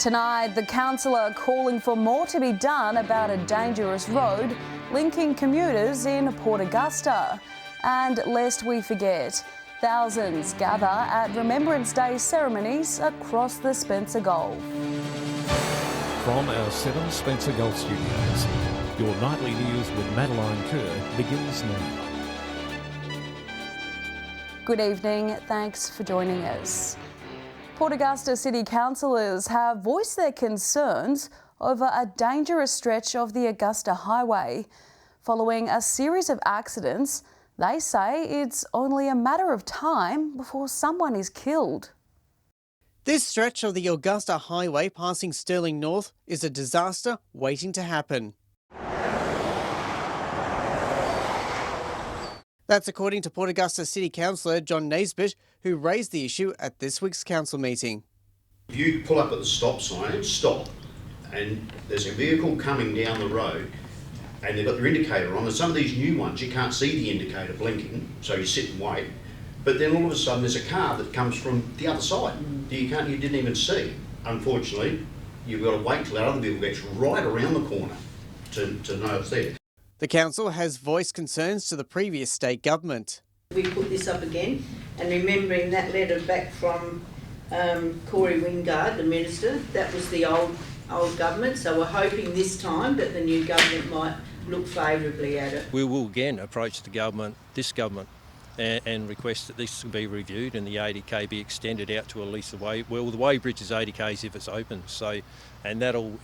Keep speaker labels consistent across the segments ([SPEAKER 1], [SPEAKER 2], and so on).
[SPEAKER 1] Tonight, the councillor calling for more to be done about a dangerous road linking commuters in Port Augusta. And lest we forget, thousands gather at Remembrance Day ceremonies across the Spencer Gulf.
[SPEAKER 2] From our 7 Spencer Gulf studios, your nightly news with Madeline Kerr begins now.
[SPEAKER 1] Good evening, thanks for joining us. Port Augusta City councillors have voiced their concerns over a dangerous stretch of the Augusta Highway. Following a series of accidents, they say it's only a matter of time before someone is killed.
[SPEAKER 3] This stretch of the Augusta Highway passing Stirling North is a disaster waiting to happen. That's according to Port Augusta City Councillor John Naisbitt, who raised the issue at this week's council meeting.
[SPEAKER 4] If you pull up at the stop sign and stop, and there's a vehicle coming down the road and they've got their indicator on, and some of these new ones you can't see the indicator blinking, so you sit and wait, but then all of a sudden there's a car that comes from the other side that you didn't even see. Unfortunately, you've got to wait till that other vehicle gets right around the corner to know it's there.
[SPEAKER 3] The council has voiced concerns to the previous state government.
[SPEAKER 5] We put this up again, and remembering that letter back from Corey Wingard, the minister, that was the old government, so we're hoping this time that the new government might look favourably at it.
[SPEAKER 6] We will again approach this government, and request that this be reviewed and the 80k be extended out to at least the way bridge is 80k's if it's open, and that'll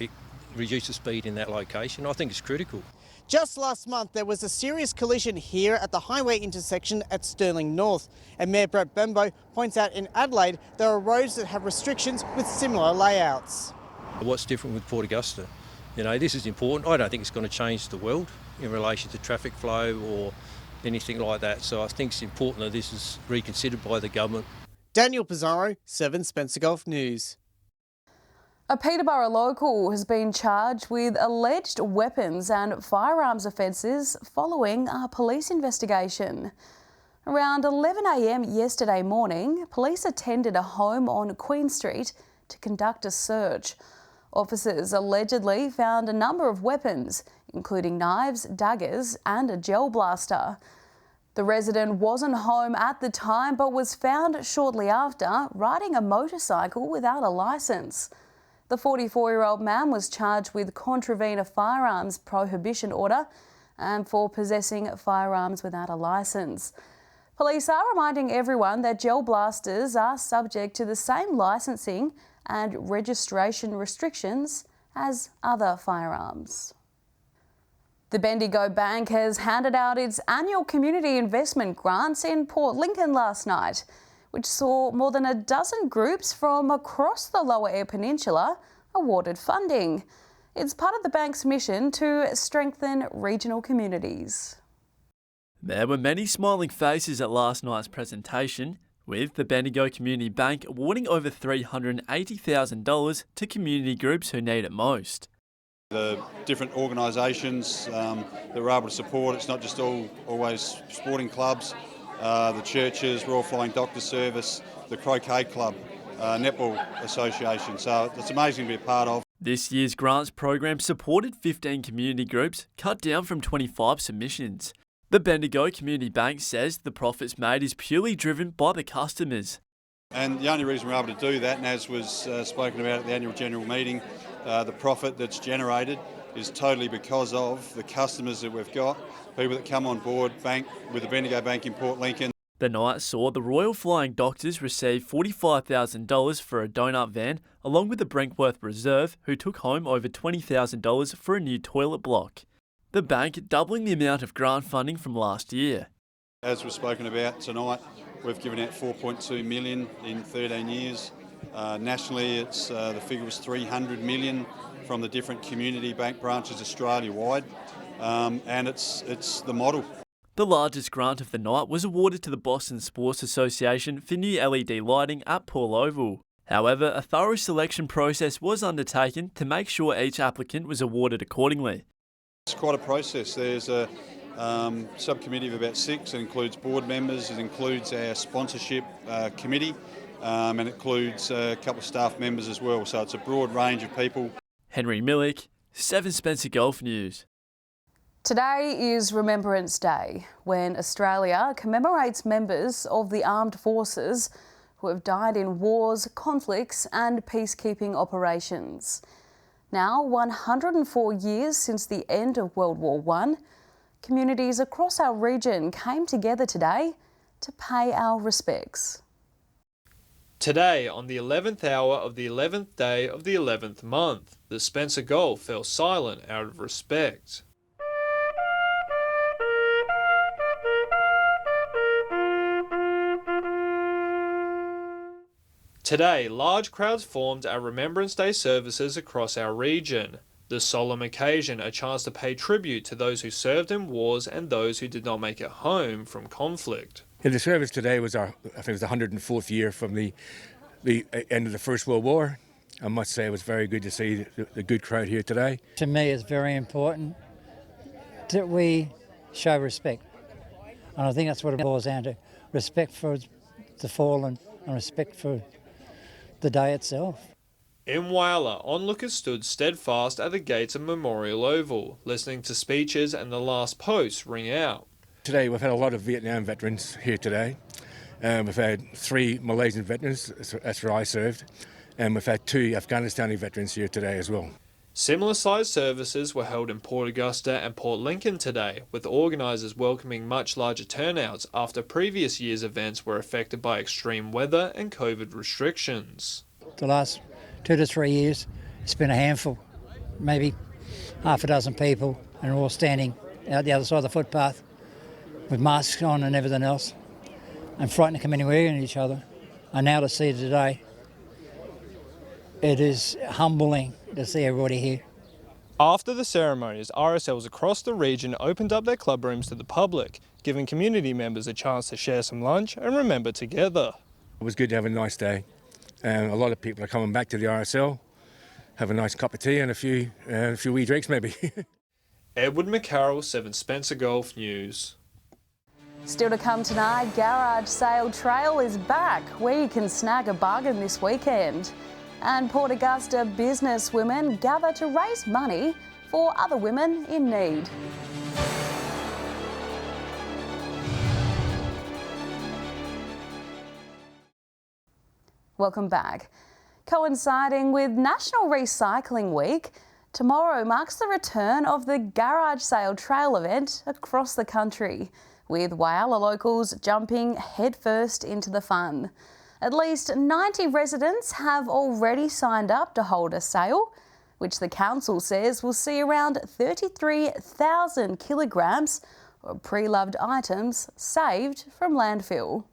[SPEAKER 6] reduce the speed in that location. I think it's critical.
[SPEAKER 3] Just last month, there was a serious collision here at the highway intersection at Stirling North. And Mayor Brett Bembo points out in Adelaide, there are roads that have restrictions with similar layouts.
[SPEAKER 6] What's different with Port Augusta? You know, this is important. I don't think it's going to change the world in relation to traffic flow or anything like that. So I think it's important that this is reconsidered by the government.
[SPEAKER 3] Daniel Pizarro, 7 Spencer Gulf News.
[SPEAKER 1] A Peterborough local has been charged with alleged weapons and firearms offences following a police investigation. Around 11 a.m. yesterday morning, police attended a home on Queen Street to conduct a search. Officers allegedly found a number of weapons, including knives, daggers and a gel blaster. The resident wasn't home at the time but was found shortly after riding a motorcycle without a licence. The 44-year-old man was charged with contravening a firearms prohibition order and for possessing firearms without a licence. Police are reminding everyone that gel blasters are subject to the same licensing and registration restrictions as other firearms. The Bendigo Bank has handed out its annual community investment grants in Port Lincoln last night, which saw more than a dozen groups from across the Lower Eyre Peninsula awarded funding. It's part of the bank's mission to strengthen regional communities.
[SPEAKER 7] There were many smiling faces at last night's presentation, with the Bendigo Community Bank awarding over $380,000 to community groups who need it most.
[SPEAKER 8] The different organisations that we're able to support, it's not just always sporting clubs, the churches, Royal Flying Doctor Service, the Croquet Club, Netball Association. So it's amazing to be a part of.
[SPEAKER 7] This year's grants program supported 15 community groups, cut down from 25 submissions. The Bendigo Community Bank says the profits made is purely driven by the customers.
[SPEAKER 8] And the only reason we're able to do that, and as was spoken about at the annual general meeting, the profit that's generated is totally because of the customers that we've got, people that come on board, bank with the Bendigo Bank in Port Lincoln.
[SPEAKER 7] The night saw the Royal Flying Doctors receive $45,000 for a donut van, along with the Brinkworth Reserve, who took home over $20,000 for a new toilet block. The bank doubling the amount of grant funding from last year.
[SPEAKER 8] As we've spoken about tonight, we've given out $4.2 million in 13 years. Nationally, the figure was $300 million from the different community bank branches Australia-wide, and it's the model.
[SPEAKER 7] The largest grant of the night was awarded to the Boston Sports Association for new LED lighting at Paul Oval. However, a thorough selection process was undertaken to make sure each applicant was awarded accordingly.
[SPEAKER 8] It's quite a process. There's a subcommittee of about 6. It includes board members, it includes our sponsorship committee, and it includes a couple of staff members as well. So it's a broad range of people.
[SPEAKER 7] Henry Millick, 7 Spencer Golf News.
[SPEAKER 1] Today is Remembrance Day, when Australia commemorates members of the armed forces who have died in wars, conflicts and peacekeeping operations. Now, 104 years since the end of World War I, communities across our region came together today to pay our respects.
[SPEAKER 9] Today, on the 11th hour of the 11th day of the 11th month, the Spencer Gulf fell silent out of respect. Today, large crowds formed at Remembrance Day services across our region. The solemn occasion a chance to pay tribute to those who served in wars and those who did not make it home from conflict.
[SPEAKER 10] Yeah, the service today was I think it was the 104th year from the end of the First World War. I must say it was very good to see the good crowd here today.
[SPEAKER 11] To me, it's very important that we show respect. And I think that's what it boils down to. Respect for the fallen and respect for the day itself.
[SPEAKER 9] In Whyalla, onlookers stood steadfast at the gates of Memorial Oval, listening to speeches and the last posts ring out.
[SPEAKER 10] Today we've had a lot of Vietnam veterans here today. We've had 3 Malaysian veterans, that's where I served, and we've had 2 Afghanistani veterans here today as well.
[SPEAKER 9] Similar sized services were held in Port Augusta and Port Lincoln today, with organisers welcoming much larger turnouts after previous year's events were affected by extreme weather and COVID restrictions.
[SPEAKER 11] The last 2 to 3 years, it's been a handful, maybe half a dozen people, and all standing out the other side of the footpath with masks on and everything else, and frightened to come anywhere near each other. And now to see today, it is humbling to see everybody here.
[SPEAKER 9] After the ceremonies, RSLs across the region opened up their club rooms to the public, giving community members a chance to share some lunch and remember together.
[SPEAKER 10] It was good to have a nice day. A lot of people are coming back to the RSL, have a nice cup of tea and a few wee drinks maybe.
[SPEAKER 9] Edward McCarroll, 7 Spencer Golf News.
[SPEAKER 1] Still to come tonight, Garage Sale Trail is back, where you can snag a bargain this weekend. And Port Augusta businesswomen gather to raise money for other women in need. Welcome back. Coinciding with National Recycling Week, tomorrow marks the return of the Garage Sale Trail event across the country, with Whyalla locals jumping headfirst into the fun. At least 90 residents have already signed up to hold a sale, which the council says will see around 33,000 kilograms of pre-loved items saved from landfill.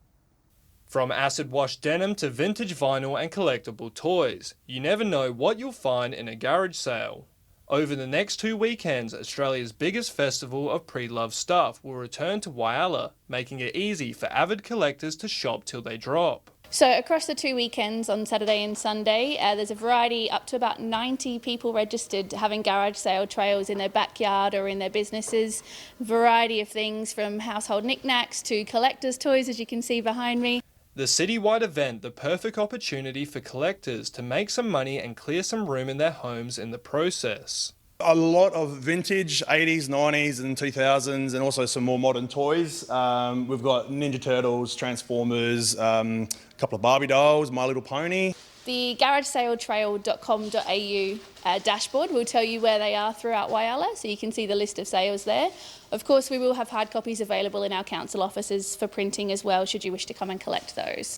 [SPEAKER 9] From acid-wash denim to vintage vinyl and collectible toys, you never know what you'll find in a garage sale. Over the next 2 weekends, Australia's biggest festival of pre-loved stuff will return to Whyalla, making it easy for avid collectors to shop till they drop.
[SPEAKER 12] So across the 2 weekends on Saturday and Sunday, there's a variety, up to about 90 people registered having garage sale trails in their backyard or in their businesses. Variety of things from household knickknacks to collector's toys, as you can see behind me.
[SPEAKER 9] The citywide event, the perfect opportunity for collectors to make some money and clear some room in their homes in the process.
[SPEAKER 13] A lot of vintage 80s, 90s and 2000s, and also some more modern toys. We've got Ninja Turtles, Transformers, a couple of Barbie dolls, My Little Pony.
[SPEAKER 12] The garagesaletrail.com.au dashboard will tell you where they are throughout Whyalla, so you can see the list of sales there. Of course, we will have hard copies available in our council offices for printing as well, should you wish to come and collect those.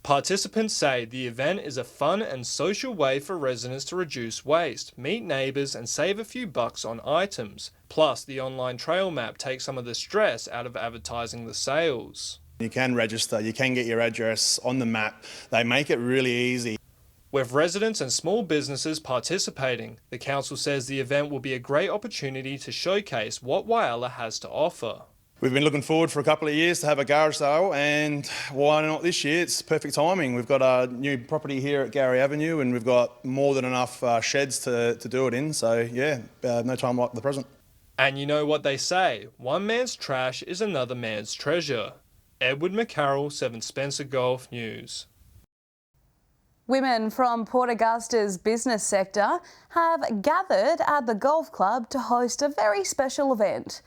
[SPEAKER 9] Participants say the event is a fun and social way for residents to reduce waste, meet neighbours and save a few bucks on items. Plus, the online trail map takes some of the stress out of advertising the sales.
[SPEAKER 13] You can register, you can get your address on the map. They make it really easy.
[SPEAKER 9] With residents and small businesses participating, the council says the event will be a great opportunity to showcase what Whyalla has to offer.
[SPEAKER 13] We've been looking forward for a couple of years to have a garage sale, and why not this year? It's perfect timing. We've got a new property here at Gowrie Avenue, and we've got more than enough sheds to do it in, so yeah, no time like the present.
[SPEAKER 9] And you know what they say, one man's trash is another man's treasure. Edward McCarroll, 7 Spencer Golf News.
[SPEAKER 1] Women from Port Augusta's business sector have gathered at the golf club to host a very special event.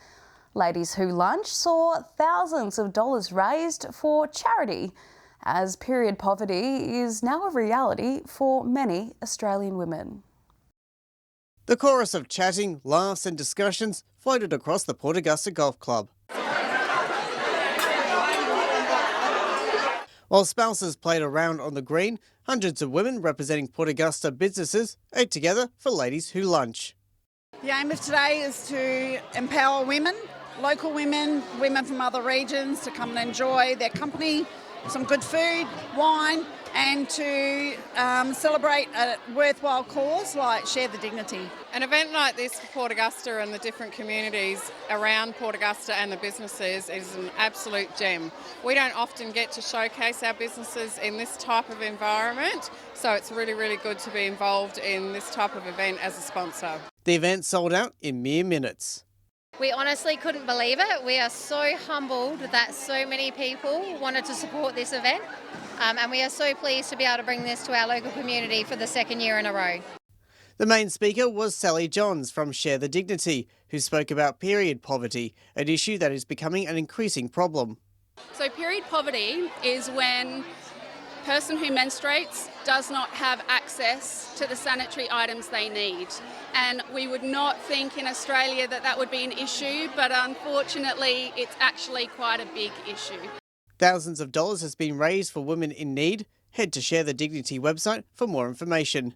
[SPEAKER 1] Ladies Who Lunch saw thousands of dollars raised for charity, as period poverty is now a reality for many Australian women.
[SPEAKER 3] The chorus of chatting, laughs and discussions floated across the Port Augusta Golf Club. While spouses played around on the green, hundreds of women representing Port Augusta businesses ate together for Ladies Who Lunch.
[SPEAKER 14] The aim of today is to empower women, local women, women from other regions to come and enjoy their company, some good food, wine, and to celebrate a worthwhile cause like Share the Dignity.
[SPEAKER 15] An event like this for Port Augusta and the different communities around Port Augusta and the businesses is an absolute gem. We don't often get to showcase our businesses in this type of environment, so it's really, really good to be involved in this type of event as a sponsor.
[SPEAKER 3] The event sold out in mere minutes.
[SPEAKER 16] We honestly couldn't believe it. We are so humbled that so many people wanted to support this event, and we are so pleased to be able to bring this to our local community for the second year in a row.
[SPEAKER 3] The main speaker was Sally Johns from Share the Dignity, who spoke about period poverty, an issue that is becoming an increasing problem.
[SPEAKER 17] So period poverty is when a person who menstruates does not have access to the sanitary items they need. And we would not think in Australia that that would be an issue, but unfortunately it's actually quite a big issue.
[SPEAKER 3] Thousands of dollars has been raised for women in need. Head to Share the Dignity website for more information.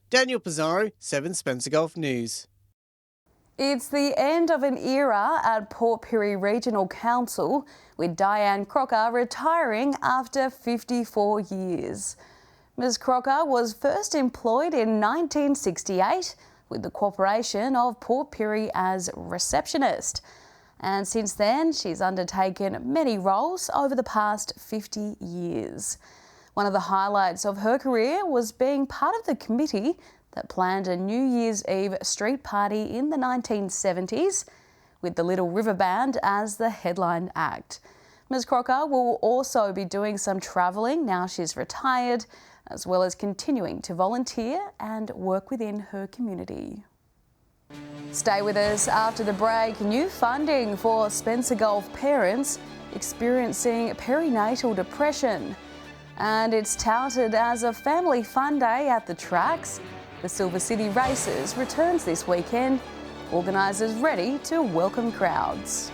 [SPEAKER 3] Daniel Pizarro, 7 Spencer Gulf News.
[SPEAKER 1] It's the end of an era at Port Pirie Regional Council, with Diane Crocker retiring after 54 years. Ms Crocker was first employed in 1968 with the Corporation of Port Pirie as receptionist. And since then, she's undertaken many roles over the past 50 years. One of the highlights of her career was being part of the committee that planned a New Year's Eve street party in the 1970s, with the Little River Band as the headline act. Ms Crocker will also be doing some travelling now she's retired, as well as continuing to volunteer and work within her community. Stay with us after the break. New funding for Spencer Gulf parents experiencing perinatal depression. And it's touted as a family fun day at the tracks. The Silver City Races returns this weekend. Organisers ready to welcome crowds.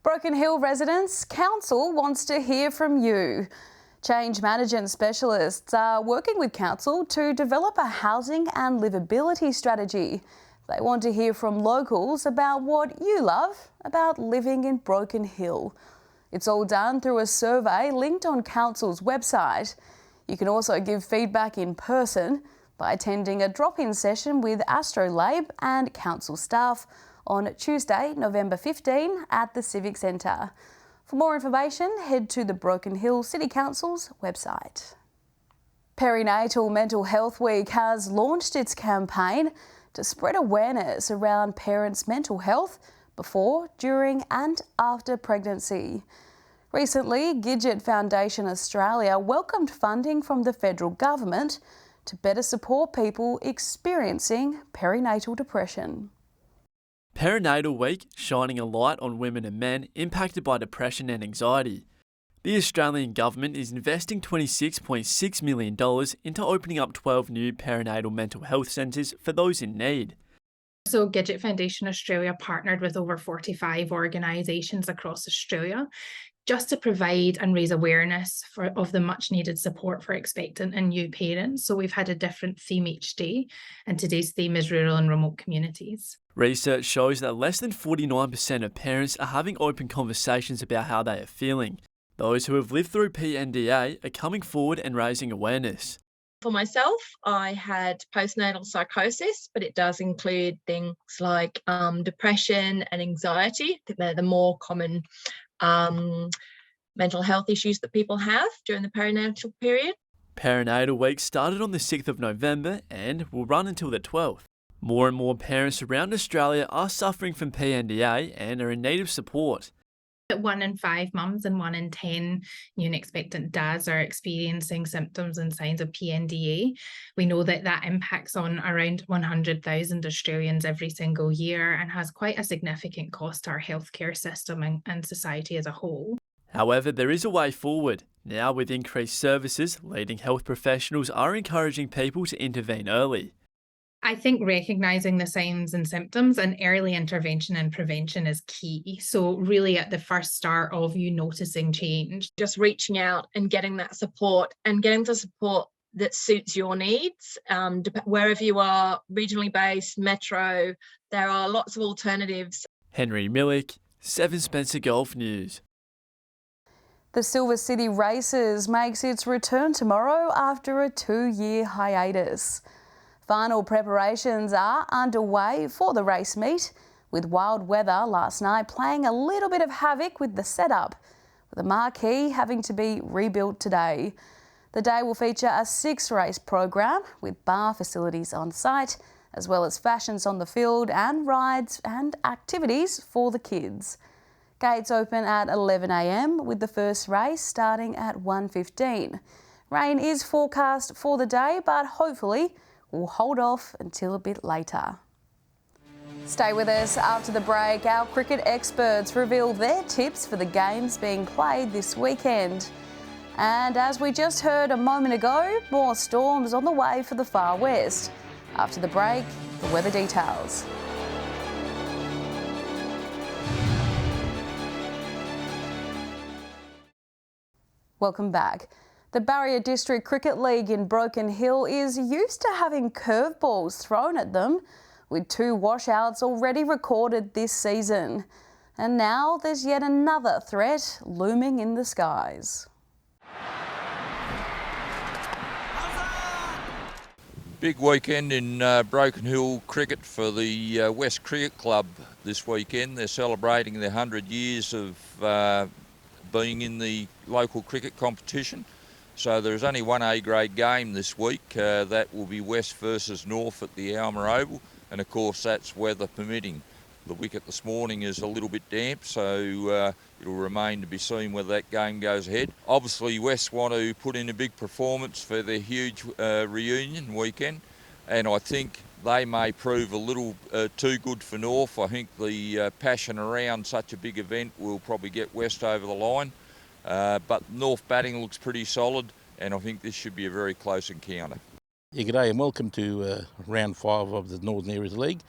[SPEAKER 1] Broken Hill residents, Council wants to hear from you. Change management specialists are working with Council to develop a housing and livability strategy. They want to hear from locals about what you love about living in Broken Hill. It's all done through a survey linked on Council's website. You can also give feedback in person by attending a drop-in session with Astrolabe and Council staff on Tuesday, November 15 at the Civic Centre. For more information, head to the Broken Hill City Council's website. Perinatal Mental Health Week has launched its campaign to spread awareness around parents' mental health before, during and after pregnancy. Recently, Gidget Foundation Australia welcomed funding from the federal government to better support people experiencing perinatal depression.
[SPEAKER 7] Perinatal Week shining a light on women and men impacted by depression and anxiety. The Australian government is investing $26.6 million into opening up 12 new perinatal mental health centres for those in need.
[SPEAKER 18] So Gidget Foundation Australia partnered with over 45 organisations across Australia just to provide and raise awareness of the much needed support for expectant and new parents. So we've had a different theme each day, and today's theme is rural and remote communities.
[SPEAKER 7] Research shows that less than 49% of parents are having open conversations about how they are feeling. Those who have lived through PNDA are coming forward and raising awareness.
[SPEAKER 19] For myself, I had postnatal psychosis, but it does include things like depression and anxiety. I think they're the more common mental health issues that people have during the perinatal period.
[SPEAKER 7] Perinatal Week started on the 6th of November and will run until the 12th. More and more parents around Australia are suffering from PNDA and are in need of support.
[SPEAKER 18] 1 in 5 mums and 1 in 10 new and expectant dads are experiencing symptoms and signs of PNDA. We know that that impacts on around 100,000 Australians every single year and has quite a significant cost to our healthcare system and society as a whole.
[SPEAKER 7] However, there is a way forward. Now, with increased services, leading health professionals are encouraging people to intervene early.
[SPEAKER 18] I think recognising the signs and symptoms and early intervention and prevention is key. So really at the first start of you noticing change.
[SPEAKER 19] Just reaching out and getting that support and getting the support that suits your needs. Wherever you are, regionally based, metro, there are lots of alternatives.
[SPEAKER 7] Henry Millick, 7 Spencer Golf News.
[SPEAKER 1] The Silver City Races makes its return tomorrow after a 2-year hiatus. Final preparations are underway for the race meet, with wild weather last night playing a little bit of havoc with the setup, with the marquee having to be rebuilt today. The day will feature a 6-race program with bar facilities on site, as well as fashions on the field and rides and activities for the kids. Gates open at 11 a.m, with the first race starting at 1:15. Rain is forecast for the day, but hopefully we'll hold off until a bit later. Stay with us after the break. Our cricket experts reveal their tips for the games being played this weekend. And as we just heard a moment ago, more storms on the way for the far west. After the break, the weather details. Welcome back. The Barrier District Cricket League in Broken Hill is used to having curveballs thrown at them, with 2 washouts already recorded this season. And now there's yet another threat looming in the skies.
[SPEAKER 20] Big weekend in Broken Hill cricket for the West Cricket Club this weekend. They're celebrating their 100 years of being in the local cricket competition. So there's only one A-grade game this week. That will be West versus North at the Alma Oval, and of course that's weather permitting. The wicket this morning is a little bit damp, so it'll remain to be seen whether that game goes ahead. Obviously West want to put in a big performance for their huge reunion weekend, and I think they may prove a little too good for North. I think the passion around such a big event will probably get West over the line. But North batting looks pretty solid, and I think this should be a very close encounter.
[SPEAKER 21] Yeah, g'day and welcome to round 5 of the Northern Areas League.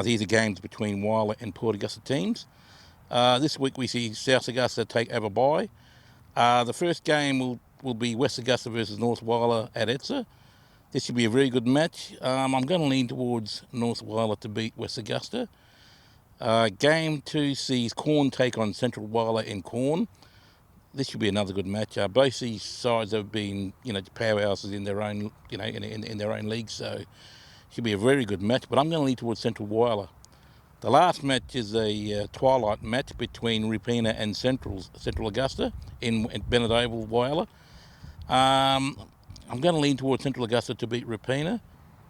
[SPEAKER 21] These are games between Whyalla and Port Augusta teams. This week we see South Augusta take over bye. The first game will be West Augusta versus North Whyalla at Etsa. This should be a very good match. I'm going to lean towards North Whyalla to beat West Augusta. Game 2 sees Corn take on Central Whyalla in Corn. This should be another good match. Both these sides have been, powerhouses in their own, in their own league, so it should be a very good match. But I'm going to lean towards Central Whyalla. The last match is a twilight match between Rupina and Central Augusta in Bennett Oval, Whyalla. I'm going to lean towards Central Augusta to beat Rupina.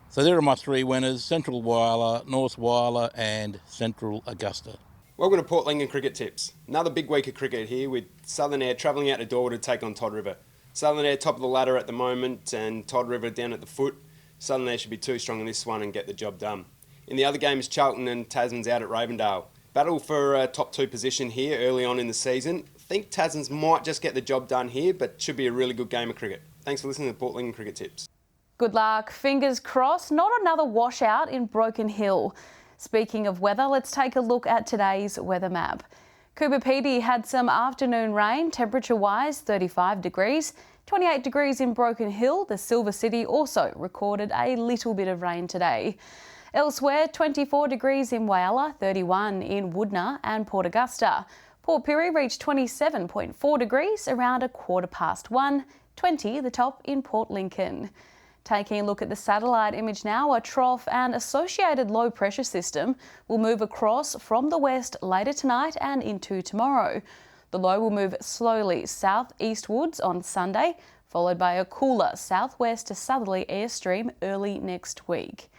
[SPEAKER 21] So there are my 3 winners: Central Whyalla, North Whyalla, and Central Augusta.
[SPEAKER 22] Welcome to Port Lincoln Cricket Tips. Another big week of cricket here with Southern Air travelling out to Dorwell to take on Todd River. Southern Air top of the ladder at the moment and Todd River down at the foot. Southern Air should be too strong in this one and get the job done. In the other game is Charlton and Tasman's out at Ravendale. Battle for a top 2 position here early on in the season. I think Tasman's might just get the job done here, but should be a really good game of cricket. Thanks for listening to Port Lincoln Cricket Tips.
[SPEAKER 1] Good luck. Fingers crossed. Not another washout in Broken Hill. Speaking of weather, let's take a look at today's weather map. Coober Pedy had some afternoon rain, temperature-wise 35 degrees, 28 degrees in Broken Hill. The Silver City also recorded a little bit of rain today. Elsewhere, 24 degrees in Whyalla, 31 in Woodner and Port Augusta. Port Pirie reached 27.4 degrees around 1:15, 20 the top in Port Lincoln. Taking a look at the satellite image now, a trough and associated low pressure system will move across from the west later tonight and into tomorrow. The low will move slowly southeastwards on Sunday, followed by a cooler southwest to southerly airstream early next week.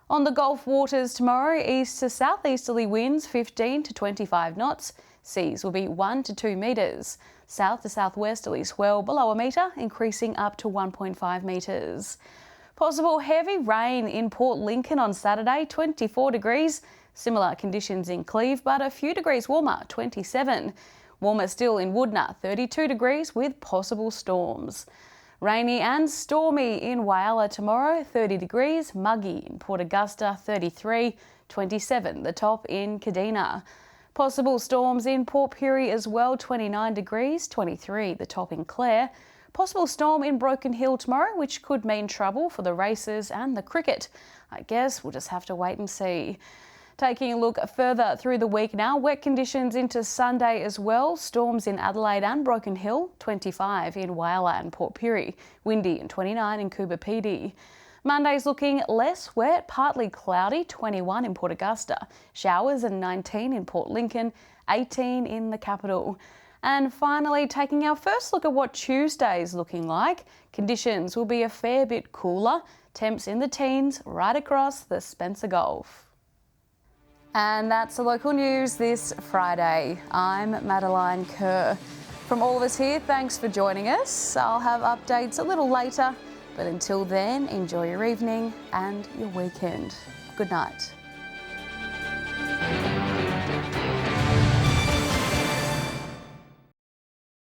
[SPEAKER 1] On the Gulf waters tomorrow, east to southeasterly winds 15 to 25 knots. Seas will be 1 to 2 metres. South to southwesterly swell below a metre, increasing up to 1.5 metres. Possible heavy rain in Port Lincoln on Saturday, 24 degrees. Similar conditions in Cleve, but a few degrees warmer, 27. Warmer still in Woodner, 32 degrees with possible storms. Rainy and stormy in Whyalla tomorrow, 30 degrees. Muggy in Port Augusta, 33, 27 the top in Kadina. Possible storms in Port Pirie as well, 29 degrees, 23 the top in Clare. Possible storm in Broken Hill tomorrow, which could mean trouble for the races and the cricket. I guess we'll just have to wait and see. Taking a look further through the week now, wet conditions into Sunday as well. Storms in Adelaide and Broken Hill, 25 in Whyalla and Port Pirie. Windy and 29 in Coober Pedy. Monday's looking less wet, partly cloudy, 21 in Port Augusta. Showers and 19 in Port Lincoln, 18 in the capital. And finally, taking our first look at what Tuesday's looking like. Conditions will be a fair bit cooler. Temps in the teens right across the Spencer Gulf. And that's the local news this Friday. I'm Madeline Kerr. From all of us here, thanks for joining us. I'll have updates a little later, but until then, enjoy your evening and your weekend. Good night.